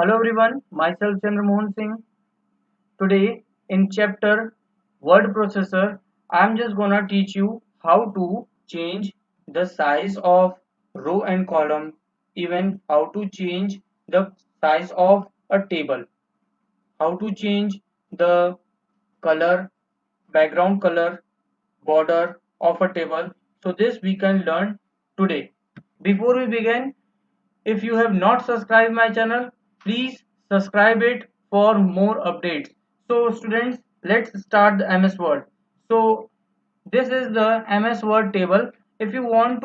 Hello everyone, myself Chandra Mohan Singh. Today in chapter Word Processor, I'm just gonna teach you how to change the size of row and column, even how to change the size of a table, how to change the color, background color, border of a table. So this we can learn today. Before we begin, if you have not subscribed my channel, please subscribe it for more updates. So students, let's start the MS Word. So this is the MS Word table. If you want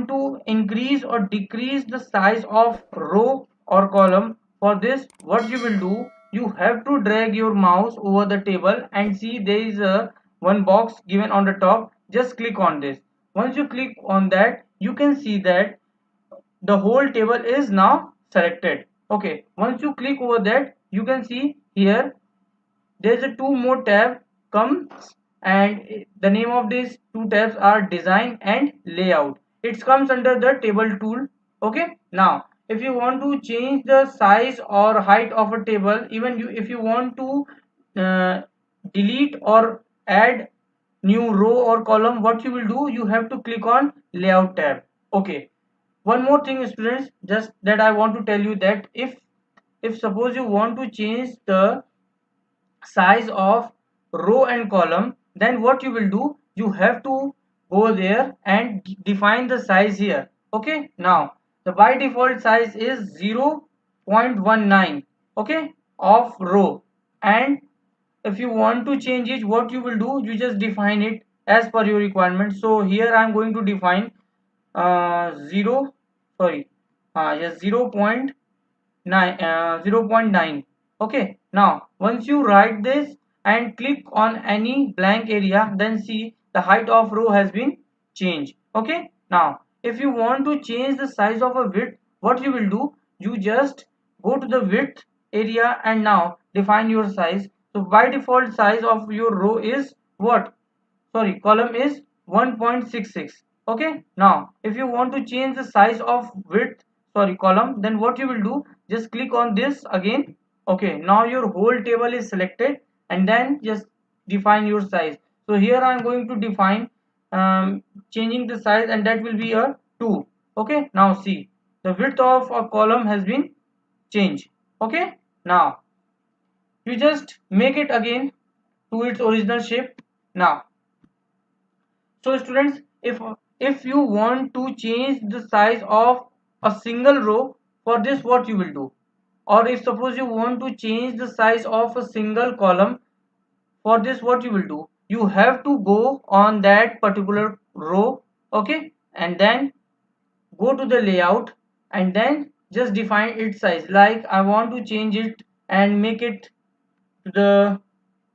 to increase or decrease the size of row or column, for this what you will do, you have to drag your mouse over the table and see there is a one box given on the top. Just click on this. Once you click on that, you can see that the whole table is now selected. Okay, once you click over that, you can see here there's a two more tab comes, and the name of these two tabs are design and layout. It comes under the table tool. Okay, now if you want to change the size or height of a table, even you if you want to uh, delete or add new row or column, what you will do, you have to click on layout tab. Okay, one more thing students, just that I want to tell you, that if suppose you want to change the size of row and column, then what you will do, you have to go there and define the size here. Okay, now the by default size is 0.19, okay, of row. And if you want to change it, what you will do, you just define it as per your requirement. So here I am going to define 0 sorry yes 0.9. Okay, now once you write this and click on any blank area, then see the height of row has been changed. Okay, now if you want to change the size of a width, what you will do, you just go to the width area and now define your size. So by default size of your row is what, sorry, column is 1.66. Okay, now if you want to change the size of width, sorry, column, then what you will do, just click on this again. Okay, now your whole table is selected, and then just define your size. So here I am going to define changing the size, and that will be a 2. Okay, now see the width of a column has been changed. Okay, now you just make it again to its original shape. Now, so students, if you want to change the size of a single row, for this what you will do, or if suppose you want to change the size of a single column, for this what you will do, you have to go on that particular row. Okay, and then go to the layout and then just define its size. Like I want to change it and make it to the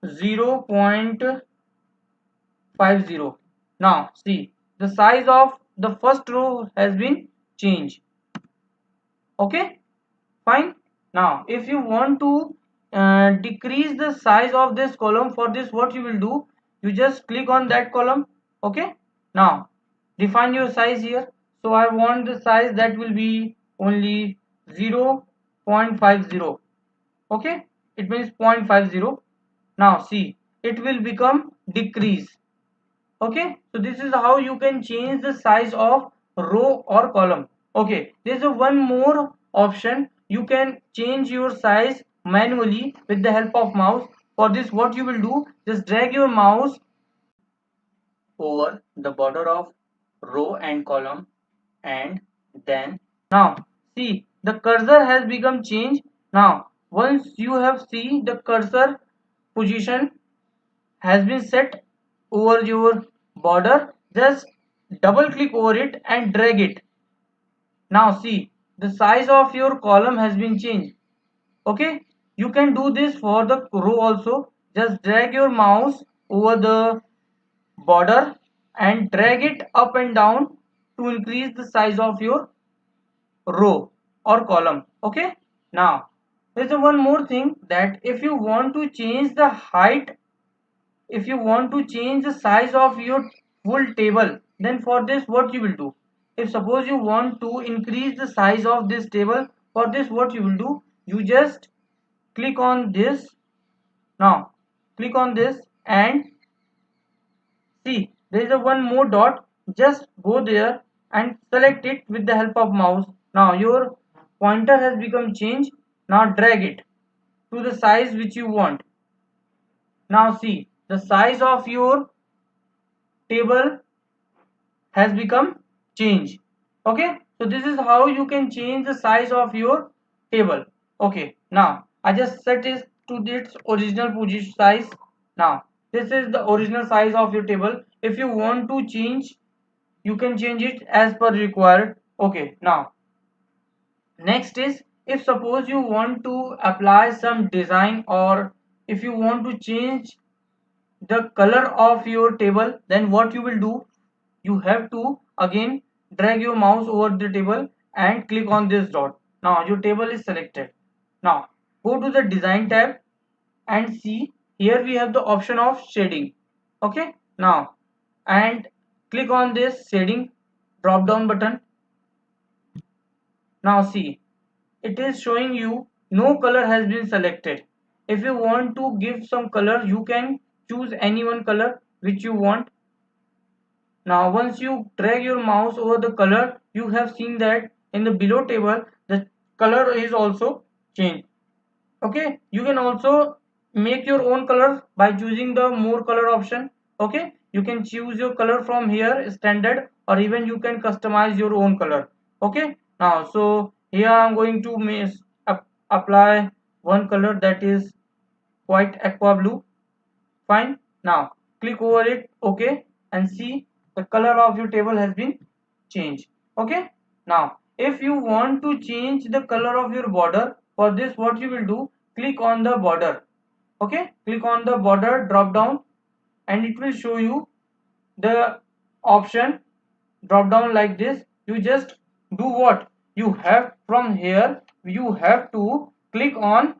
0.50. Now see the size of the first row has been changed. Okay, fine. Now if you want to decrease the size of this column, for this what you will do, you just click on that column. Okay, now define your size here. So I want the size that will be only 0.50. Okay, it means 0.50. Now see, it will become decrease. Okay, so this is how you can change the size of row or column. Okay, there's a one more option, you can change your size manually with the help of mouse. For this what you will do, just drag your mouse over the border of row and column, and then now see the cursor has become changed. Now once you have see the cursor position has been set over your border, just double click over it and drag it. Now see the size of your column has been changed. Okay, you can do this for the row also. Just drag your mouse over the border and drag it up and down to increase the size of your row or column. Okay, now there's a one more thing, that if you want to change the height, if you want to change the size of your full table, then for this what you will do, if suppose you want to increase the size of this table, For this, what you will do, you just click on this. Now click on this and see there is a one more dot. Just go there and select it with the help of mouse. Now your pointer has become changed. Now drag it to the size which you want. Now see the size of your table has become changed. Okay, so this is how you can change the size of your table. Okay, now I just set it to its original position size. Now this is the original size of your table. If you want to change, you can change it as per required. Okay, now next is, if suppose you want to apply some design, or if you want to change the color of your table, then what you will do, you have to again drag your mouse over the table and click on this dot. Now your table is selected. Now go to the design tab and see here we have the option of shading. Okay, now and click on this shading drop down button. Now see, it is showing you no color has been selected. If you want to give some color, you can choose any one color which you want. Now once you drag your mouse over the color, you have seen that in the below table the color is also changed. Okay, you can also make your own color by choosing the more color option. Okay, you can choose your color from here standard, or even you can customize your own color. Okay, now so here I'm going to apply one color, that is white aqua blue. Fine, now click over it. Okay, and see the color of your table has been changed. Okay, now if you want to change the color of your border, for this what you will do, click on the border. Okay, click on the border drop down and it will show you the option drop down like this. You just do what you have from here, you have to click on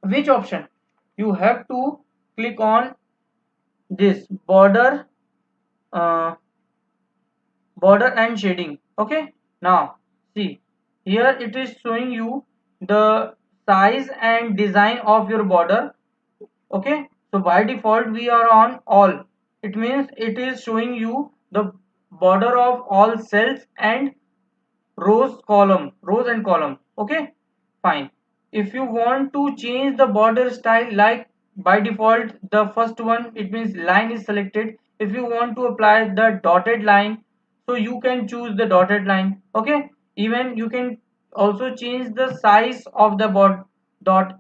which option, you have to click on this uh, border and shading. Okay, now see here it is showing you the size and design of your border. Okay, so by default we are on all. It means it is showing you the border of all cells and rows and column. Okay, fine. If you want to change the border style, like by default the first one, it means line is selected. If you want to apply the dotted line, so you can choose the dotted line. Okay, even you can also change the size of the dot.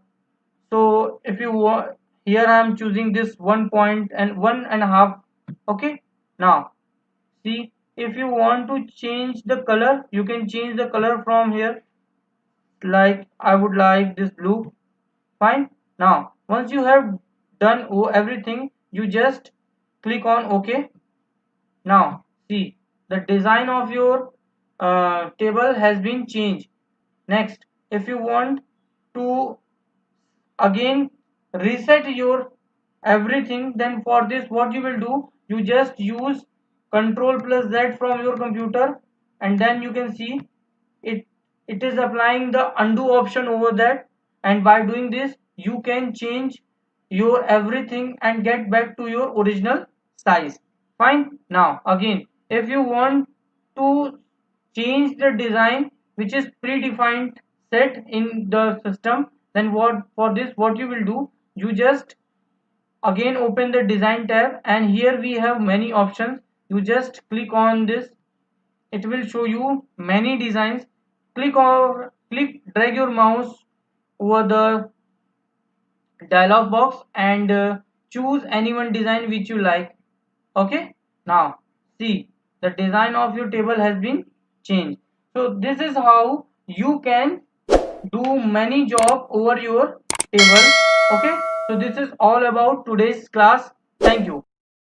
So if you want, here I am choosing this 1 point and 1.5. Okay, now see, if you want to change the color, you can change the color from here, like I would like this blue. Fine, now once you have done everything, you just click on OK. Now see the design of your table has been changed. Next, if you want to again reset your everything, then for this what you will do, you just use Control plus Z from your computer, and then you can see it it is applying the undo option over that, and by doing this you can change your everything and get back to your original size. Fine, now again if you want to change the design which is predefined set in the system, then what for this what you will do, you just again open the design tab, and here we have many options. You just click on this, it will show you many designs. Click drag your mouse over the dialog box and choose any one design which you like. Okay, now see the design of your table has been changed. So this is how you can do many job over your table. Okay, so this is all about today's class. Thank you.